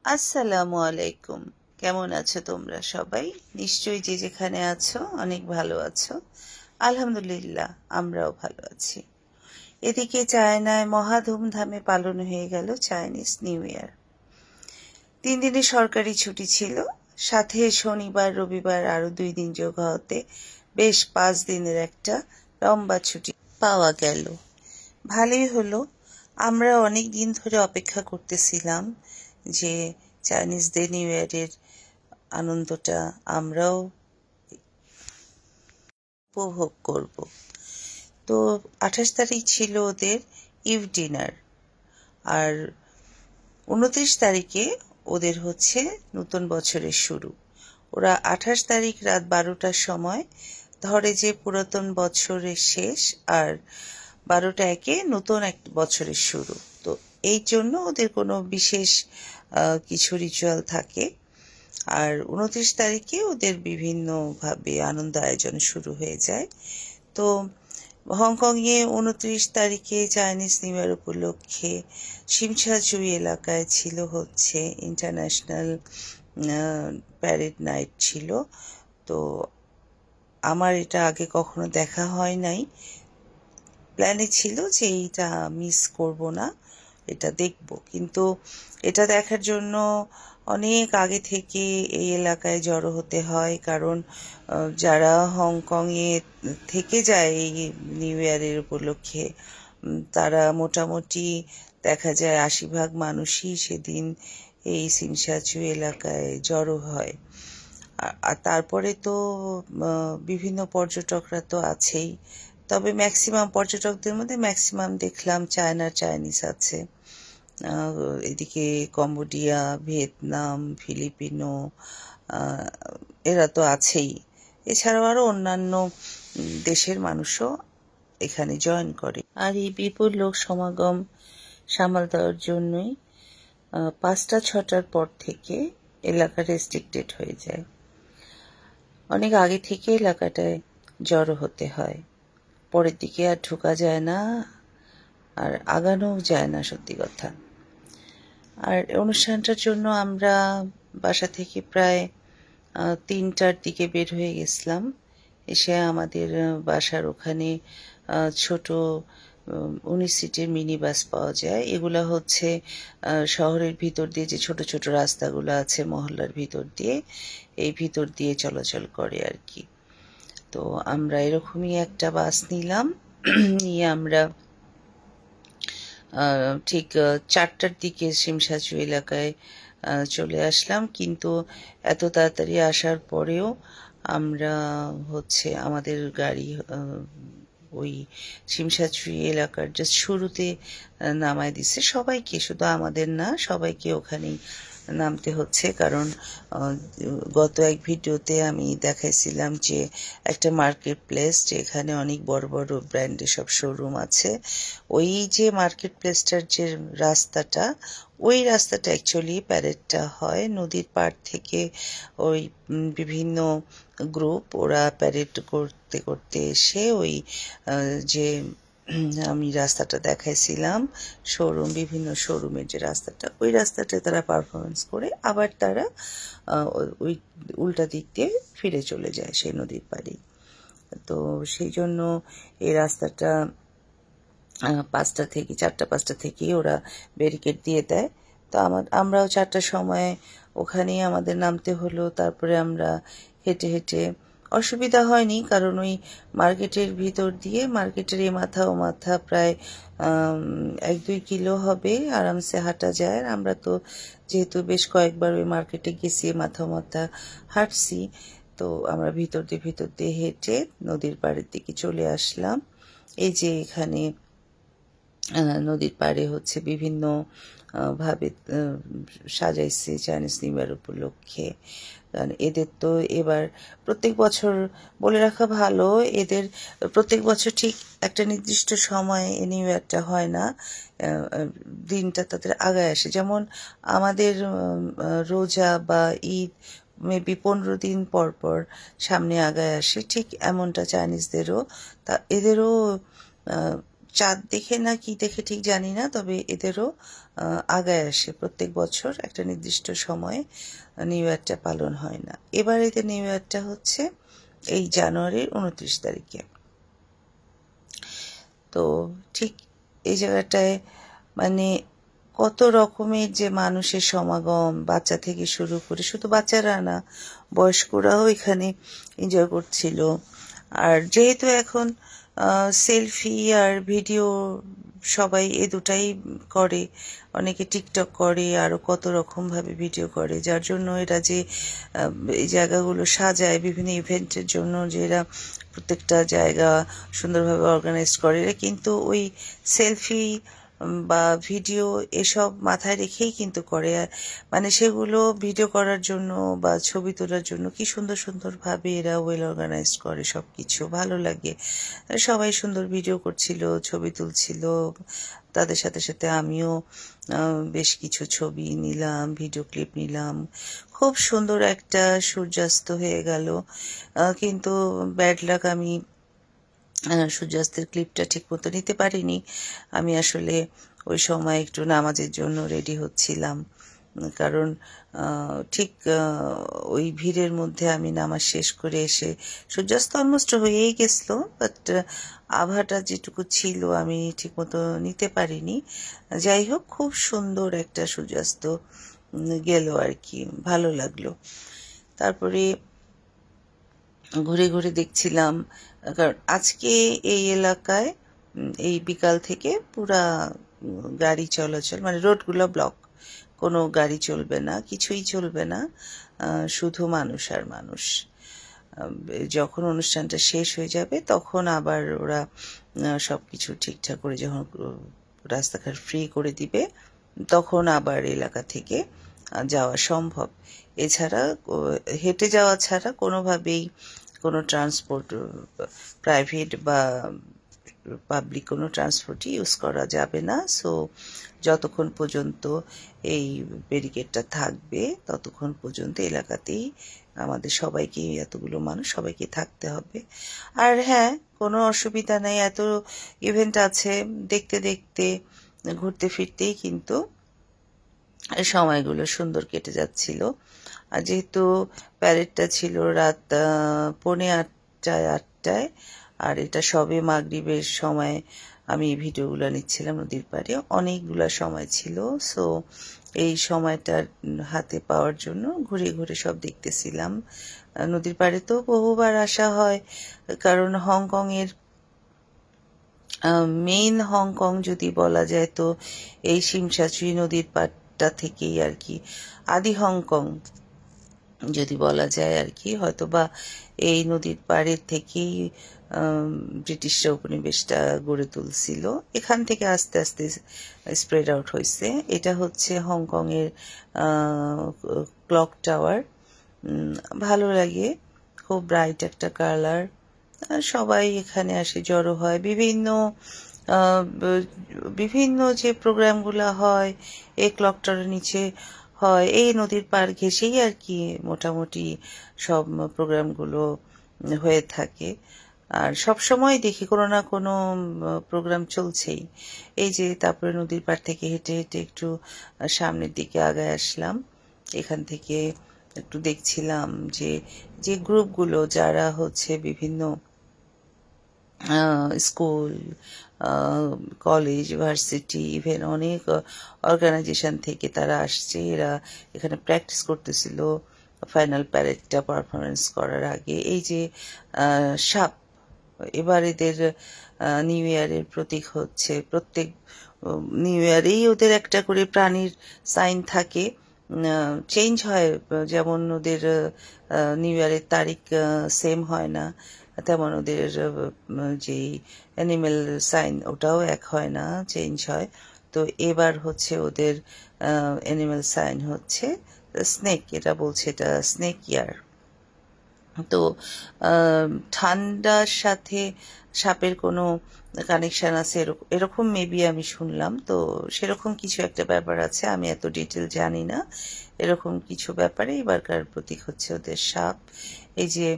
আসসালামু আলাইকুম। কেমন আছো তোমরা সবাই? নিশ্চয়ই যে যেখানে আছো অনেক ভালো আছো। আলহামদুলিল্লাহ, আমরাও ভালো আছি। এদিকে চায়নায় মহা ধুমধামে পালন হয়ে গেল চাইনিজ নিউ ইয়ার। 3 দিনের সরকারি ছুটি ছিল, সাথে শনিবার রবিবার আরো 2 দিন যোগ হতে বেশ 5 দিনের একটা লম্বা ছুটি পাওয়া গেল। ভালোই হলো। আমরা অনেক দিন ধরে অপেক্ষা করতেছিলাম যে চাইনিজদের নিউ ইয়ারের আনন্দটা আমরাও উপভোগ করব। তো 28 তারিখ ছিল ওদের ইভ ডিনার, আর 29 তারিখে ওদের হচ্ছে নতুন বছরের শুরু। ওরা 28 তারিখ রাত 12টার সময় ধরে যে পুরাতন বছরের শেষ, আর 12টা 1-এ নতুন এক বছরের শুরু। তো এই জন্য ওদের কোনো বিশেষ কিছু রিচুয়াল থাকে। আর 29 তারিখে ওদের বিভিন্নভাবে আনন্দ আয়োজন শুরু হয়ে যায়। তো হংকংয়ে 29 তারিখে চাইনিজ নিউ ইয়ার উপলক্ষে শিমসাজুই এলাকায় ছিল হচ্ছে ইন্টারন্যাশনাল প্যারেড নাইট ছিল। তো আমার এটা আগে কখনো দেখা হয় নাই। প্ল্যানে ছিল যে এইটা মিস করব না, এটা দেখব। কিন্তু এটা দেখার জন্য অনেক আগে থেকে এই এলাকায় জড়ো হতে হয়, কারণ যারা হংকংয়ে থেকে যায় এই নিউ ইয়ারের উপলক্ষে তারা মোটামুটি দেখা যায় 80 ভাগ মানুষই সেদিন এই সিমসাচু এলাকায় জড়ো হয়। আর তারপরে তো বিভিন্ন পর্যটকরা তো আছেই, তবে ম্যাক্সিমাম পর্যটকদের মধ্যে ম্যাক্সিমাম দেখলাম চাইনিজ আছে। এদিকে কম্বোডিয়া, ভিয়েতনাম, ফিলিপিনো, এরা তো আছেই। এছাড়াও আরো অন্যান্য দেশের মানুষও এখানে জয়েন করে। আর এই বিপুল লোক সমাগম সামাল দেওয়ার জন্যই 5টা-6টার পর থেকে এলাকা রেস্ট্রিক্টেড হয়ে যায়। অনেক আগে থেকে এলাকাটায় জড়ো হতে হয়, পরের দিকে আর ঢোকা যায় না, আর আগানোও যায় না, সত্যি কথা। আর অনুষ্ঠানটার জন্য আমরা বাসা থেকে প্রায় 3টার দিকে বের হয়ে গেছিলাম। এসে আমাদের বাসার ওখানে ছোট 19 সিটের মিনি বাস পাওয়া যায়। এগুলা হচ্ছে শহরের ভিতর দিয়ে যে ছোট ছোট রাস্তাগুলো আছে মহল্লার ভিতর দিয়ে, এই ভিতর দিয়ে চলাচল করে আর কি। তো আমরা এরকমই একটা বাস নিলাম, নিয়ে আমরা ঠিক 4টার দিকে শিমসাচু এলাকায় চলে আসলাম। কিন্তু এত তাড়াতাড়ি আসার পরেও আমরা হচ্ছে আমাদের গাড়ি ওই শিমসাচুই এলাকার জাস্ট শুরুতে নামায় দিচ্ছে সবাইকে, শুধু আমাদের না, সবাইকে ওখানেই নামতে হচ্ছে। কারণ গত এক ভিডিওতে আমি দেখাইছিলাম যে একটা মার্কেট প্লেস, যেখানে অনেক বড় বড় ব্র্যান্ডের সব শোরুম আছে। ওই যে মার্কেট প্লেসটার যে রাস্তাটা, ওই রাস্তাটা অ্যাকচুয়ালি প্যারেডটা হয় নদীর পাড় থেকে। ওই বিভিন্ন গ্রুপ ওরা প্যারেড করতে করতে এসে ওই যে আমি রাস্তাটা দেখাইছিলাম বিভিন্ন শোরুমের যে রাস্তাটা, ওই রাস্তাটায় তারা পারফরমেন্স করে আবার তারা ওই উল্টা দিক দিয়ে ফিরে চলে যায় সেই নদীর পাড়ে। তো সেই জন্য এই রাস্তাটা 4টা-5টা থেকেই ওরা ব্যারিকেড দিয়ে দেয়। তো আমরাও 4টার সময় ওখানেই আমাদের নামতে হলো। তারপরে আমরা হেঁটে হেঁটে, অসুবিধা হয়নি, কারণ ওই মার্কেটের ভিতর দিয়ে, মার্কেটের এ মাথা ও মাথা প্রায় 1-2 কিলো হবে, আরামসে হাঁটা যায়। আর আমরা তো যেহেতু বেশ কয়েকবার ওই মার্কেটে গেছি, মাথা মাথা হাঁটছি, তো আমরা ভিতর দিয়ে হেঁটে নদীর পাড়ের দিকে চলে আসলাম। এই যে এখানে নদীর পাড়ে হচ্ছে বিভিন্ন ভাবে সাজাইছে চাইনিজ নিউ ইয়ার উপলক্ষে। এদের তো এবার প্রত্যেক বছর বলে রাখা ভালো, এদের প্রত্যেক বছর ঠিক একটা নির্দিষ্ট সময়ে নিউ ইয়ারটা হয় না, দিনটা তাদের আগায় আসে। যেমন আমাদের রোজা বা ঈদ মেবি 15 দিন পর পর সামনে আগায় আসে, ঠিক এমনটা চাইনিজদেরও। তা এদেরও চাঁদ দেখে না কি দেখে ঠিক জানি না, তবে এদেরও আগায় আসে, প্রত্যেক বছর একটা নির্দিষ্ট সময়ে নিউ ইয়ারটা পালন হয় না। এবার এদের নিউ ইয়ারটা হচ্ছে এই জানুয়ারির 29 তারিখে। তো ঠিক এই জায়গাটায় মানে কত রকমের যে মানুষের সমাগম, বাচ্চা থেকে শুরু করে, শুধু বাচ্চারা না, বয়স্করাও এখানে এনজয় করছিল। আর যেহেতু এখন সেলফি আর ভিডিও সবাই এ দুটাই করে, অনেকে টিকটক করে, আরও কত রকমভাবে ভিডিও করে, যার জন্য এরা যে এই জায়গাগুলো সাজায় বিভিন্ন ইভেন্টের জন্য, যে এরা প্রত্যেকটা জায়গা সুন্দরভাবে অর্গানাইজ করে, এরা কিন্তু ওই সেলফি বা ভিডিও এসব মাথায় রেখেই কিন্তু করে। মানে সেগুলো ভিডিও করার জন্য বা ছবি তোলার জন্য কি সুন্দর সুন্দরভাবে এরা ওয়েল অর্গানাইজ করে, সব কিছু ভালো লাগে। সবাই সুন্দর ভিডিও করছিল, ছবি তুলছিল, তাদের সাথে সাথে আমিও বেশ কিছু ছবি নিলাম, ভিডিও ক্লিপ নিলাম। খুব সুন্দর একটা সূর্যাস্ত হয়ে গেল, কিন্তু ব্যাড লাক, আমি সূর্যাস্তের ক্লিপটা ঠিক মতো নিতে পারিনি। আমি আসলে ওই সময় একটু নামাজের জন্য রেডি হচ্ছিলাম, কারণ ঠিক ওই ভিড়ের মধ্যে আমি নামাজ শেষ করে এসে সূর্যাস্ত অলমোস্ট হয়েই গেছিলো, বাট আভাটা যেটুকু ছিল আমি ঠিক মতো নিতে পারিনি। যাই হোক, খুব সুন্দর একটা সূর্যাস্ত গেল আর কি, ভালো লাগলো। তারপরে ঘুরে ঘুরে দেখছিলাম, কারণ আজকে এই এলাকায় এই বিকাল থেকে পুরা গাড়ি চলাচল, মানে রোডগুলো ব্লক, কোনো গাড়ি চলবে না, কিছুই চলবে না, শুধু মানুষ আর মানুষ। যখন অনুষ্ঠানটা শেষ হয়ে যাবে তখন আবার ওরা সব কিছু ঠিকঠাক করে যখন রাস্তাঘাট ফ্রি করে দিবে, তখন আবার এলাকা থেকে যাওয়া সম্ভব। এছাড়া হেঁটে যাওয়া ছাড়া কোনোভাবেই কোনো ট্রান্সপোর্ট, প্রাইভেট বা পাবলিক কোনো ট্রান্সপোর্টই ইউজ করা যাবে না। সো যতক্ষণ পর্যন্ত এই ব্যারিকেডটা থাকবে ততক্ষণ পর্যন্ত এলাকাতেই আমাদের সবাইকে, এতগুলো মানুষ সবাইকে থাকতে হবে। আর হ্যাঁ, কোনো অসুবিধা নেই, এত ইভেন্ট আছে, দেখতে দেখতে ঘুরতে ফিরতেই কিন্তু সময়গুলো সুন্দর কেটে যাচ্ছিল। আর যেহেতু প্যারেডটা ছিল রাত 8:45, আর এটা সবে মাগরিবের সময় আমি ভিডিওগুলো নিচ্ছিলাম নদীর পাড়ে, অনেকগুলো সময় ছিল। সো এই সময়টা হাতে পাওয়ার জন্য ঘুরে ঘুরে সব দেখতেছিলাম। নদীর পাড়ে তো বহুবার আসা হয়, কারণ হংকংয়ের মেইন হংকং যদি বলা যায় তো এই শিমশাচুই নদীর পাড়টা থেকেই আর কি, আদি হংকং যদি বলা যায় আর কি, হয়তোবা এই নদীর পাড়ের থেকেই ব্রিটিশরা উপনিবেশটা গড়ে তুলছিল, এখান থেকে আস্তে আস্তে স্প্রেড আউট হয়েছে। এটা হচ্ছে হংকংয়ের ক্লক টাওয়ার, ভালো লাগে, খুব ব্রাইট একটা কালার। সবাই এখানে আসে, জড়ো হয়, বিভিন্ন যে প্রোগ্রামগুলো হয় এই ক্লক টাওয়ারের নিচে হয়, এই নদীর পাড় ঘেঁষেই আর কি মোটামুটি সব প্রোগ্রামগুলো হয়ে থাকে। আর সব সময় দেখি কোনো না কোনো প্রোগ্রাম চলছেই। এই যে তারপরে নদীর পাড় থেকে হেঁটে হেঁটে একটু সামনের দিকে আগায় আসলাম, এখান থেকে একটু দেখছিলাম যে যে গ্রুপগুলো, যারা হচ্ছে বিভিন্ন স্কুল, কলেজ, ভার্সিটি, ইভেন অনেক অর্গানাইজেশন থেকে তারা আসছে, এরা এখানে প্র্যাকটিস করতেছিল ফাইনাল প্যারেডটা পারফরমেন্স করার আগে। এই যে সাপ, এবার এদের নিউ ইয়ারের প্রতীক হচ্ছে, প্রত্যেক নিউ ইয়ারেই ওদের একটা করে প্রাণীর সাইন থাকে, চেঞ্জ হয়, যেমন ওদের নিউ ইয়ারের তারিখ সেম হয় না, তেমন ওদের যেই অ্যানিমেল সাইন ওটাও এক হয় না, চেঞ্জ হয়। তো এবার হচ্ছে ওদের অ্যানিমেল সাইন হচ্ছে স্নেক, এটা বলছে এটা স্নেক ইয়ার। তো ঠান্ডার সাথে সাপের কোনো কানেকশন আছে এরকম মেবি আমি শুনলাম, তো সেরকম কিছু একটা ব্যাপার আছে, আমি এত ডিটেল জানি না। এরকম কিছু ব্যাপারে এবারকার প্রতীক হচ্ছে ওদের সাপ। এই যে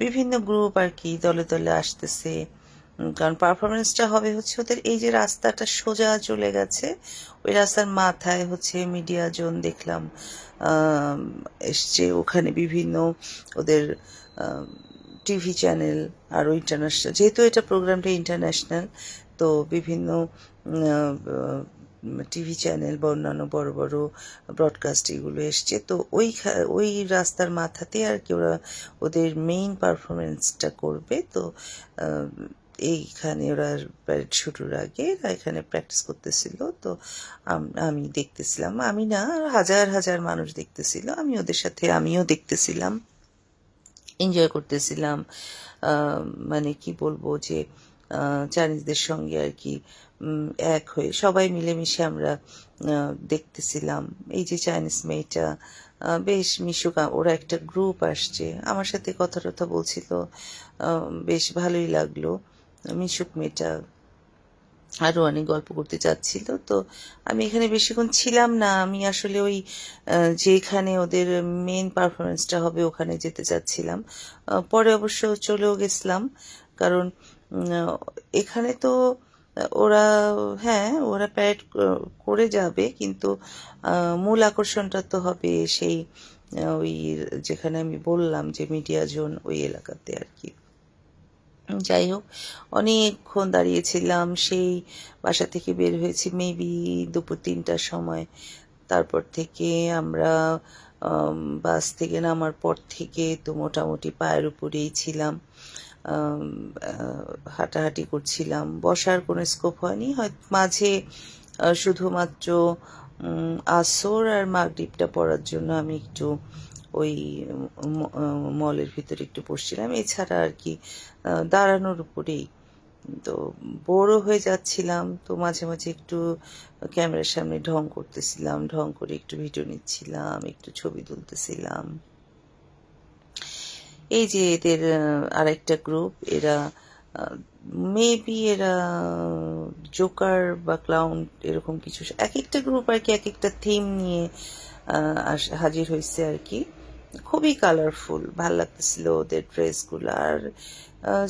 বিভিন্ন গ্রুপ আর কি দলে দলে আসতেছে, কারণ পারফরমেন্সটা হবে হচ্ছে ওদের এই যে রাস্তাটা সোজা চলে গেছে, ওই রাস্তার মাথায় হচ্ছে মিডিয়া জোন দেখলাম এসছে। ওখানে বিভিন্ন ওদের টিভি চ্যানেল আরও ইন্টারন্যাশনাল, যেহেতু এটা প্রোগ্রামটা ইন্টারন্যাশনাল, তো বিভিন্ন টিভি চ্যানেল বা অন্যান্য বড় বড় ব্রডকাস্ট এগুলো এসছে। তো ওই রাস্তার মাথাতে আর কি ওরা ওদের মেইন পারফরমেন্সটা করবে। তো এইখানে ওরা প্যারেড শুরুর আগে এখানে প্র্যাকটিস করতেছিল। তো আমি দেখতেছিলাম, আমি না হাজার হাজার মানুষ দেখতেছিল, আমি ওদের সাথে আমিও দেখতেছিলাম, এনজয় করতেছিলাম। মানে কি বলবো যে চাইনিজদের সঙ্গে আর কি এক হয়ে সবাই মিলেমিশে আমরা দেখতেছিলাম। এই যে চাইনিজ মেয়েটা বেশ মিশুক, ওরা একটা গ্রুপ আসছে, আমার সাথে কথা টথা বলছিল, বেশ ভালোই লাগলো। মিশুক মেয়েটা আরও অনেক গল্প করতে চাচ্ছিল। তো আমি এখানে বেশিক্ষণ ছিলাম না, আমি আসলে ওই যেখানে ওদের মেন পারফরমেন্সটা হবে ওখানে যেতে চাচ্ছিলাম। পরে অবশ্য চলেও গেছিলাম, কারণ এখানে তো ওরা ওরা প্যারেড করে যাবে, কিন্তু মূল আকর্ষণটা তো হবে সেই ওই যেখানে আমি বললাম যে মিডিয়া জোন, ওই এলাকাতে আর কি। যাই হোক, অনেকক্ষণ দাঁড়িয়েছিলাম, সেই বাসা থেকে বের হয়েছি মেবি দুপুর 3টার সময়। তারপর থেকে আমরা বাস থেকে নামার পর থেকে তো মোটামুটি পায়ের উপরেই ছিলাম, হাঁটাহাঁটি করছিলাম, বসার কোনো স্কোপ হয়নি। হয়তো মাঝে শুধুমাত্র আসর আর মাগরিবটা পড়ার জন্য আমি একটু ওই মলের ভিতরে একটু বসছিলাম, এছাড়া আর কি দাঁড়ানোর উপরেই। তো বোরও হয়ে যাচ্ছিলাম, তো মাঝে মাঝে একটু ক্যামেরার সামনে ঢং করতেছিলাম, ঢং করে একটু ভিডিও নিচ্ছিলাম, একটু ছবি তুলতেছিলাম। এই যে এদের আরেকটা গ্রুপ, এরা মেবি এরা জোকার বা ক্লাউন এরকম কিছু, এক একটা গ্রুপ আর কি এক একটা থিম নিয়ে হাজির হয়েছে আর কি। খুবই কালারফুল, ভাল লাগতেছিল ওদের ড্রেসগুলো, আর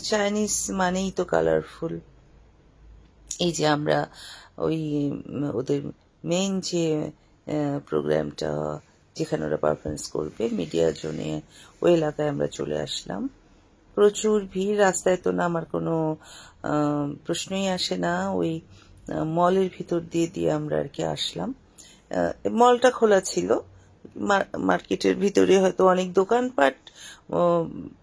চাইনিজ মানেই তো কালারফুল। এই যে আমরা ওই ওদের মেইন যে প্রোগ্রামটা যেখানে ওরা পারফরমেন্স করবে মিডিয়া জোনে, ওই এলাকায় আমরা চলে আসলাম। প্রচুর ভিড়, রাস্তায় তো নামার কোনো প্রশ্নই আসে না। ওই মলের ভিতর দিয়ে দিয়ে আমরা আর কি আসলাম। মলটা খোলা ছিল, মার্কেটের ভিতরে হয়তো অনেক দোকানপাট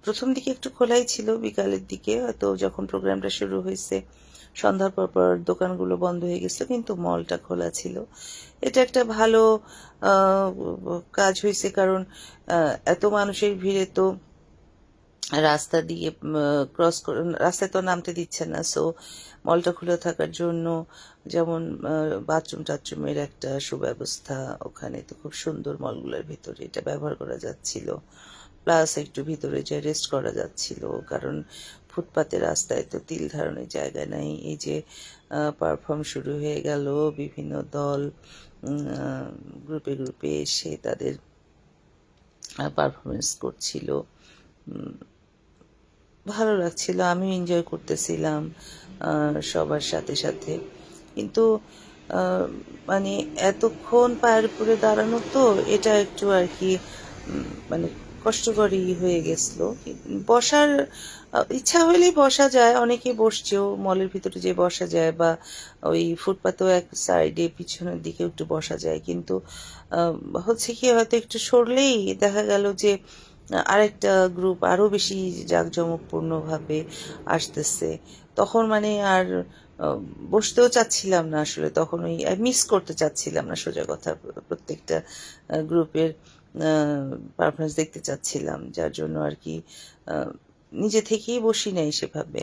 প্রথম দিকে একটু খোলাই ছিল, বিকালের দিকে হয়তো যখন প্রোগ্রামটা শুরু হয়েছে সন্ধ্যার পর দোকানগুলো বন্ধ হয়ে গেছিল, কিন্তু মলটা খোলা ছিল। এটা একটা ভালো কাজ হয়েছে, কারণ এত মানুষের ভিড়ে তো রাস্তা দিয়ে ক্রস করে রাস্তায় তো নামতে দিচ্ছে না। সো মলটা খুলে থাকার জন্য যেমন বাথরুম টাথরুমের একটা সুব্যবস্থা ওখানে, তো খুব সুন্দর মলগুলোর ভিতরে এটা ব্যবহার করা যাচ্ছিল। প্লাস একটু ভিতরে যে রেস্ট করা যাচ্ছিল, কারণ ফুটপাতের রাস্তায় তো তিল ধারণের জায়গা নাই। এই যে পারফর্ম শুরু হয়ে গেল, বিভিন্ন দল গ্রুপে গ্রুপে এসে তাদের পারফরমেন্স করছিল, ভালো লাগছিল, আমি এনজয় করতেছিলাম সবার সাথে সাথে। কিন্তু মানে এতক্ষণ পায়ের উপরে দাঁড়ানো তো এটা একটু আর কি মানে কষ্টকরই হয়ে গেছিল। বসার ইচ্ছা হলেই বসা যায়, অনেকে বসছেও, মলের ভিতরে যে বসা যায় বা ওই ফুটপাতেও এক সাইডে পিছনের দিকে একটু বসা যায়, কিন্তু হচ্ছে কি হয়তো একটু সরলেই দেখা গেল যে আরেকটা গ্রুপ আরো বেশি জাঁকজমকপূর্ণ ভাবে আসতেছে, তখন মানে আর বসতেও চাচ্ছিলাম না আসলে, তখন ওই মিস করতে চাচ্ছিলাম না, সোজা কথা প্রত্যেকটা গ্রুপের পারফরমেন্স দেখতে চাচ্ছিলাম, যার জন্য আর কি নিজে থেকেই বসি নাই সেভাবে।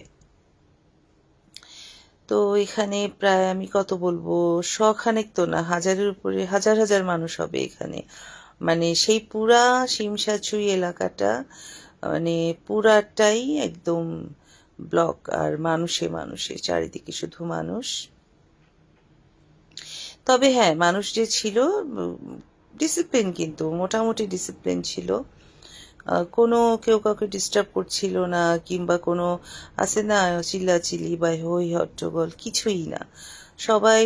তো এখানে প্রায় আমি কত বলবো, শখানেক তো না, হাজারের উপরে, হাজার হাজার মানুষ হবে এখানে। মানে সেই পুরা শিমসাছুই এলাকাটা মানে পুরাটাই একদম ব্লক, আর মানুষে মানুষে চারিদিকে শুধু মানুষ। তবে হ্যাঁ, মানুষ যে ছিল ডিসিপ্লিন, কিন্তু মোটামুটি ডিসিপ্লিন ছিল। কোনো কেউ কাউকে ডিস্টার্ব করছিল না, কিংবা কোনো আছে না চিল্লাচিল্লি বা হই হট্টগোল, কিছুই না। সবাই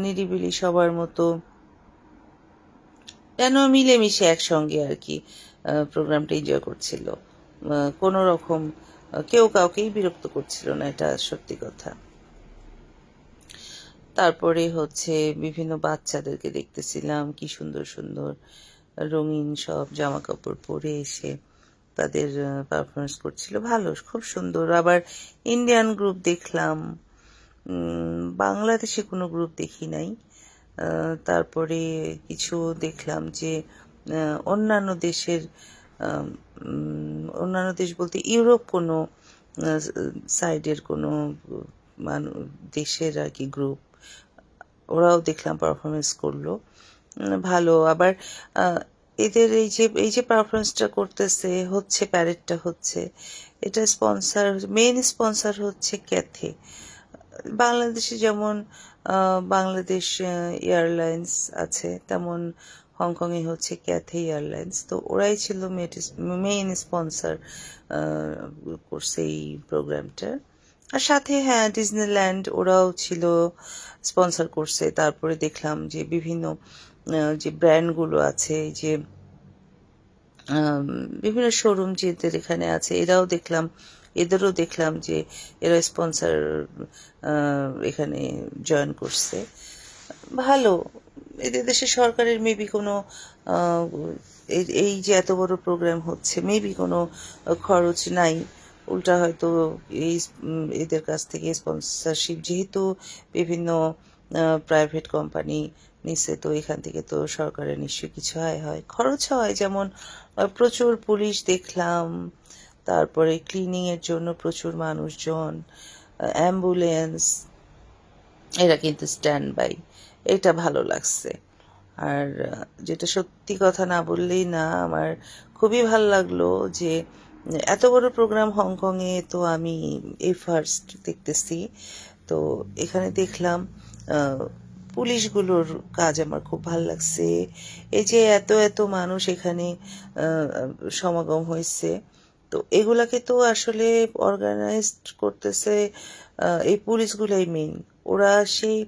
নিরিবিলি সবার মতো যেন মিলেমিশে একসঙ্গে আর কি প্রোগ্রামটা এনজয় করছিল। কোনো রকম কেউ কাউকেই বিরক্ত করছিল না, এটা সত্যি কথা। তারপরে হচ্ছে বিভিন্ন বাচ্চাদেরকে দেখতেছিলাম, কি সুন্দর সুন্দর রঙিন সব জামা কাপড় পরে এসে তাদের পারফরমেন্স করছিল, ভালো, খুব সুন্দর। আবার ইন্ডিয়ান গ্রুপ দেখলাম, বাংলাদেশে কোনো গ্রুপ দেখি নাই। তারপরে কিছু দেখলাম যে অন্যান্য দেশের, অন্যান্য দেশ বলতে ইউরোপ কোনো সাইডের কোনো দেশের আর কি গ্রুপ, ওরাও দেখলাম পারফরমেন্স করলো, ভালো। আবার এদের এই যে পারফরমেন্সটা করতেছে, হচ্ছে প্যারেডটা হচ্ছে, এটা স্পন্সর, মেইন স্পন্সর হচ্ছে ক্যাথে। বাংলাদেশে যেমন বাংলাদেশ এয়ারলাইন্স আছে, তেমন হংকংয়ে হচ্ছে ক্যাথে এয়ারলাইন্স। তো ওরাই ছিল মেইন স্পন্সর করছে এই প্রোগ্রামটার। আর সাথে হ্যাঁ ডিজনিল্যান্ড ওরাও ছিল, স্পন্সর করছে। তারপরে দেখলাম যে বিভিন্ন যে ব্র্যান্ডগুলো আছে, যে বিভিন্ন শোরুম যেদের এখানে আছে, এদেরও দেখলাম যে এরা স্পন্সর এখানে জয়েন করছে, ভালো। এদের দেশে সরকারের মেবি কোনো এই যে এত বড় প্রোগ্রাম হচ্ছে, মেবি কোনো খরচ নাই, উল্টা হয়তো এই এদের কাছ থেকে স্পন্সরশিপ, যেহেতু বিভিন্ন প্রাইভেট কোম্পানি নিচ্ছে, তো এখান থেকে তো সরকারের নিশ্চয়ই কিছু আয় হয়, খরচ হয়। যেমন প্রচুর পুলিশ দেখলাম, তারপরে ক্লিনিং এর জন্য প্রচুর মানুষজন, অ্যাম্বুলেন্স, এরা কিন্তু স্ট্যান্ড বাই, এটা ভালো লাগছে। আর যেটা সত্যি কথা না বললেই না, আমার খুবই ভালো লাগলো যে এত বড় প্রোগ্রাম হংকংয়ে তো আমি এই ফার্স্ট দেখতেছি। তো এখানে দেখলাম পুলিশগুলোর কাজ আমার খুব ভালো লাগছে। এই যে এত এত মানুষ এখানে সমাগম হয়েছে, তো এগুলাকে তো আসলে অর্গানাইজড করতেছে এই পুলিশগুলাই মেইন। ওরা সেই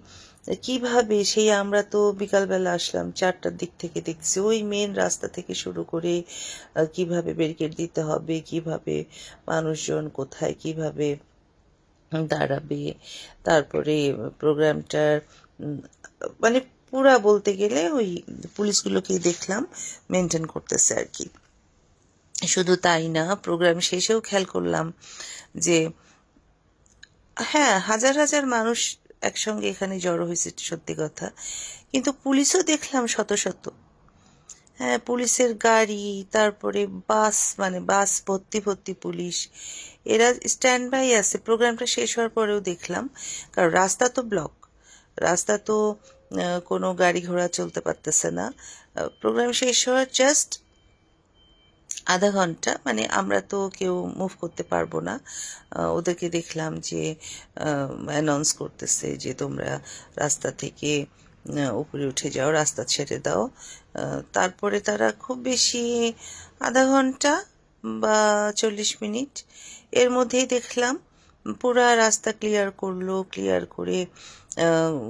কিভাবে, সেই আমরা তো বিকালবেলা আসলাম 4টার দিক থেকে দেখছি, ওই মেন রাস্তা থেকে শুরু করে কিভাবে ব্যারিকেড দিতে হবে, কিভাবে মানুষজন কোথায় কিভাবে দাঁড়াবে, তারপরে প্রোগ্রামটার মানে পুরা বলতে গেলে ওই পুলিশগুলোকেই দেখলাম মেনটেন করতেছে আর কি। শুধু তাই না, প্রোগ্রাম শেষেও খেয়াল করলাম যে হ্যাঁ হাজার হাজার মানুষ একসঙ্গে এখানে জড়ো হয়েছে, সত্যি কথা, কিন্তু পুলিশও দেখলাম শত শত। হ্যাঁ, পুলিশের গাড়ি, তারপরে বাস, মানে বাস ভর্তি ভর্তি পুলিশ, এরা স্ট্যান্ড বাই আছে। প্রোগ্রামটা শেষ হওয়ার পরেও দেখলাম, কারণ রাস্তা তো ব্লক, রাস্তা তো কোনো গাড়ি ঘোড়া চলতে পারতেছে না। প্রোগ্রাম শেষ হওয়ার জাস্ট আধা ঘন্টা, মানে আমরা তো কেউ মুভ করতে পারবো না, ওদেরকে দেখলাম যে অ্যানাউন্স করতেছে যে তোমরা রাস্তা থেকে উপরে উঠে যাও, রাস্তা ছেড়ে দাও। তারপরে তারা খুব বেশি আধা ঘন্টা বা 40 মিনিট এর মধ্যেই দেখলাম পুরা রাস্তা ক্লিয়ার করলো, ক্লিয়ার করে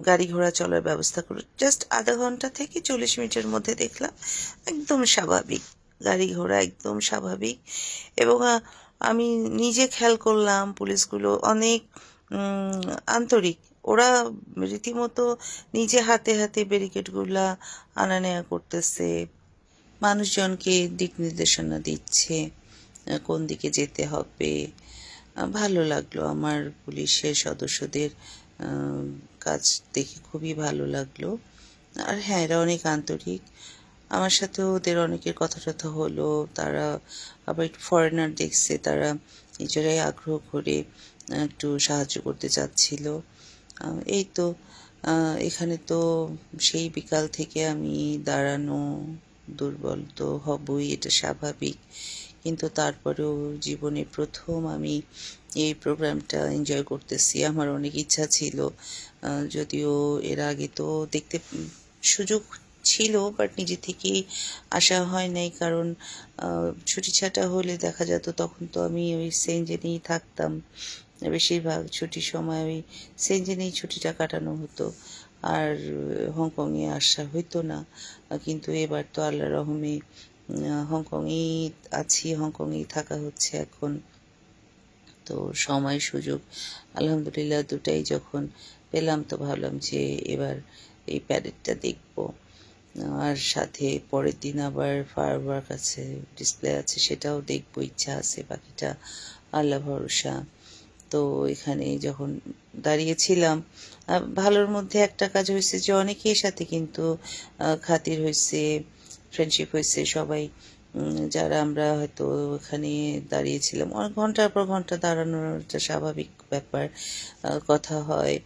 গাড়ি ঘোড়া চলার ব্যবস্থা করলো। জাস্ট আধা ঘন্টা থেকে 40 মিনিটের মধ্যে দেখলাম একদম স্বাভাবিক গাড়ি ঘোড়া, একদম স্বাভাবিক। এবং আমি নিজে খেয়াল করলাম পুলিশগুলো অনেক আন্তরিক, ওরা রীতিমতো নিজে হাতে হাতে ব্যারিকেডগুলা আনা নেওয়া করতেছে, মানুষজনকে দিক নির্দেশনা দিচ্ছে কোন দিকে যেতে হবে। ভালো লাগলো আমার পুলিশের সদস্যদের কাজ দেখে, খুবই ভালো লাগলো। আর হ্যাঁ, এরা অনেক আন্তরিক, আমার সাথে ওদের অনেকের কথা টথা হলো, তারা আবার একটু ফরেনার দেখছে, তারা নিজেরাই আগ্রহ করে একটু সাহায্য করতে চাচ্ছিল। এই তো এখানে তো সেই বিকাল থেকে আমি দাঁড়ানো, দুর্বল তো হবই, এটা স্বাভাবিক, কিন্তু তারপরেও জীবনে প্রথম আমি এই প্রোগ্রামটা এনজয় করতেছি। আমার অনেক ইচ্ছা ছিল, যদিও এর আগে তো দেখতে সুযোগ ছিল, বাট নিজে থেকেই আসা হয় নাই, কারণ ছুটি ছাটা হলে দেখা যেত তখন তো আমি ওই সেনজেনেই থাকতাম। বেশিরভাগ ছুটির সময় ওই সেনজেনেই ছুটিটা কাটানো হতো, আর হংকংয়ে আসা হইতো না। কিন্তু এবার তো আল্লাহ রহমে হংকংয়েই আছি, হংকংয়েই থাকা হচ্ছে এখন। তো সময় সুযোগ আলহামদুলিল্লাহ দুটাই যখন পেলাম, তো ভাবলাম যে এবার এই প্যারেডটা দেখব। আর সাথে পরের দিন আবার ফায়ারওয়ার্ক আছে, ডিসপ্লে আছে, সেটাও দেখবো, ইচ্ছা আছে, বাকিটা আল্লাহ ভরসা। তো এখানে যখন দাঁড়িয়েছিলাম, ভালোর মধ্যে একটা কাজ হয়েছে যে অনেকের সাথে কিন্তু খাতির হয়েছে, ফ্রেন্ডশিপ হয়েছে। সবাই যারা আমরা হয়তো ওখানে দাঁড়িয়েছিলাম, অনেক ঘন্টার পর ঘন্টা দাঁড়ানোর একটা স্বাভাবিক ব্যাপার, কথা হয়,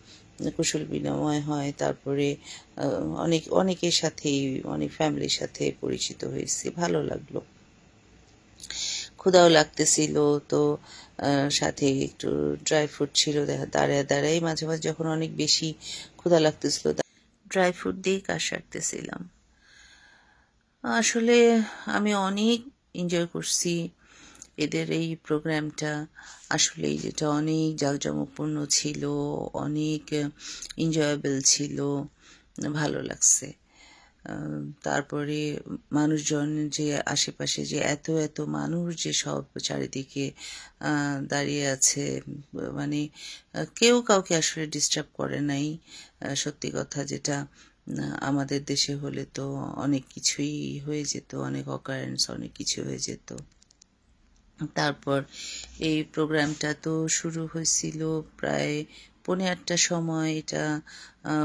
কুশল বিনিময় হয়, তারপরে অনেকের সাথেই, অনেক ফ্যামিলির সাথে পরিচিত হয়েছে, ভালো লাগলো। ক্ষুধাও লাগতেছিল, তো সাথে একটু ড্রাই ফ্রুট ছিল, দাঁড়ায় দাঁড়াই মাঝে মাঝে যখন অনেক বেশি ক্ষুধা লাগতেছিল ড্রাই ফ্রুট দিয়ে কাজ সারতেছিলাম। আসলে আমি অনেক এনজয় করছি এদের এই প্রোগ্রামটা। আসলেই যেটা অনেক জাঁকজমকপূর্ণ ছিল, অনেক এনজয়েবল ছিল, ভালো লাগছে। তারপরে মানুষজন যে আশেপাশে যে এত এত মানুষ যে সব চারিদিকে দাঁড়িয়ে আছে, মানে কেউ কাউকে আসলে ডিস্টার্ব করে নাই। সত্যি কথা যেটা, আমাদের দেশে হলে তো অনেক কিছুই হয়ে যেত, অনেক অকারেন্স, অনেক কিছু হয়ে যেত। তারপর এই প্রোগ্রামটা তো শুরু হয়েছিল প্রায় 8:45টার সময়, এটা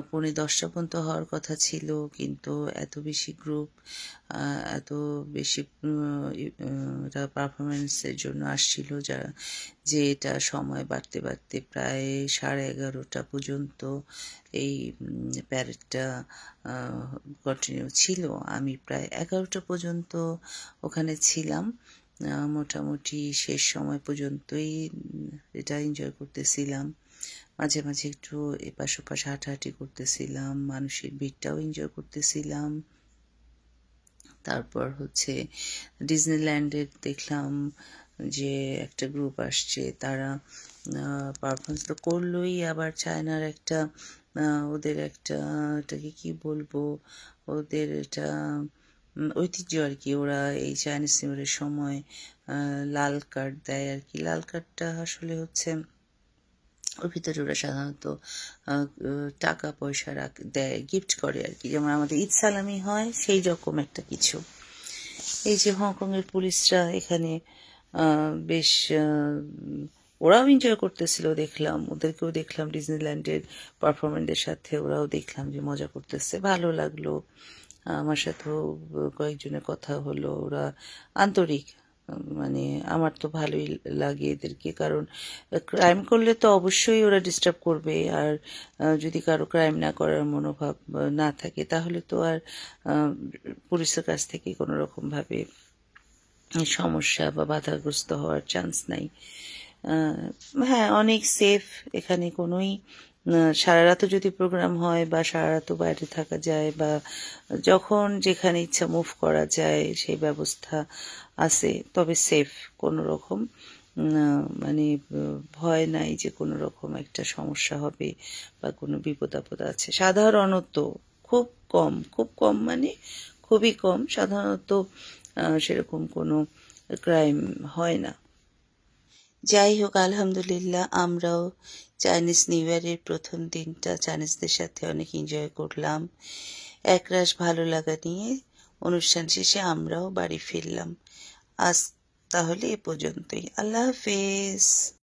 10:45 পর্যন্ত হওয়ার কথা ছিল, কিন্তু এত বেশি গ্রুপ, এত বেশি এটা পারফরমেন্সের জন্য আসছিল, যে এটা সময় বাড়তে বাড়তে প্রায় 11:30 পর্যন্ত এই প্যারেডটা কন্টিনিউ ছিল। আমি প্রায় 11টা পর্যন্ত ওখানে ছিলাম, মোটামুটি শেষ সময় পর্যন্তই এটা এনজয় করতেছিলাম। মাঝে মাঝে একটু এপাশ ওপাশ হাঁটাহাঁটি করতেছিলাম, মানুষের ভিড়টাও এনজয় করতেছিলাম। তারপর হচ্ছে ডিজনিল্যান্ডের দেখলাম যে একটা গ্রুপ আসছে, তারা পারফরমেন্স তো করলোই, আবার চায়নার একটা ওদের একটা, এটাকে কি বলবো, ওদের এটা ঐতিহ্য আর কি। ওরা এই চাইনিজ নিউ ইয়ারের সময় লাল কার্ড দেয় আর কি। লাল কার্ডটা আসলে হচ্ছে ওর ভিতরে ওরা সাধারণত টাকা পয়সা দেয়, গিফট করে আর কি, যেমন আমাদের ঈদ সালামি হয় সেই রকম একটা কিছু। এই যে হংকংয়ের পুলিশরা এখানে বেশ ওরাও এনজয় করতেছিল, দেখলাম ওদেরকেও, দেখলাম ডিজনিল্যান্ডের পারফরমেন্সের সাথে ওরাও দেখলাম যে মজা করতেছে, ভালো লাগলো। আমার সাথেও কয়েকজনের কথা হলো, ওরা আন্তরিক, মানে আমার তো ভালোই লাগে এদেরকে, কারণ ক্রাইম করলে তো অবশ্যই ওরা ডিস্টার্ব করবে, আর যদি কারো ক্রাইম না করার মনোভাব না থাকে তাহলে তো আর পুলিশের কাছ থেকে কোনো রকম ভাবে সমস্যা বা বাধাগ্রস্ত হওয়ার চান্স নাই। হ্যাঁ, অনেক সেফ এখানে, কোনোই সারা রাতও যদি প্রোগ্রাম হয় বা সারা রাতও বাইরে থাকা যায়, বা যখন যেখানে ইচ্ছা মুভ করা যায় সেই ব্যবস্থা আছে, তবে সেফ, কোনো রকম মানে ভয় নাই যে কোনো রকম একটা সমস্যা হবে বা কোনো বিপদ আপদ আছে। সাধারণত খুব কম মানে খুবই কম, সাধারণত সেরকম কোনো ক্রাইম হয় না। যাই হোক, আলহামদুলিল্লাহ আমরাও চাইনিজ নিউ ইয়ারের প্রথম দিনটা চাইনিজদের সাথে অনেক এনজয় করলাম। একরাশ ভালো লাগা নিয়ে অনুষ্ঠান শেষে আমরাও বাড়ি ফিরলাম। আজ তাহলে এ পর্যন্তই। আল্লাহ হাফেজ।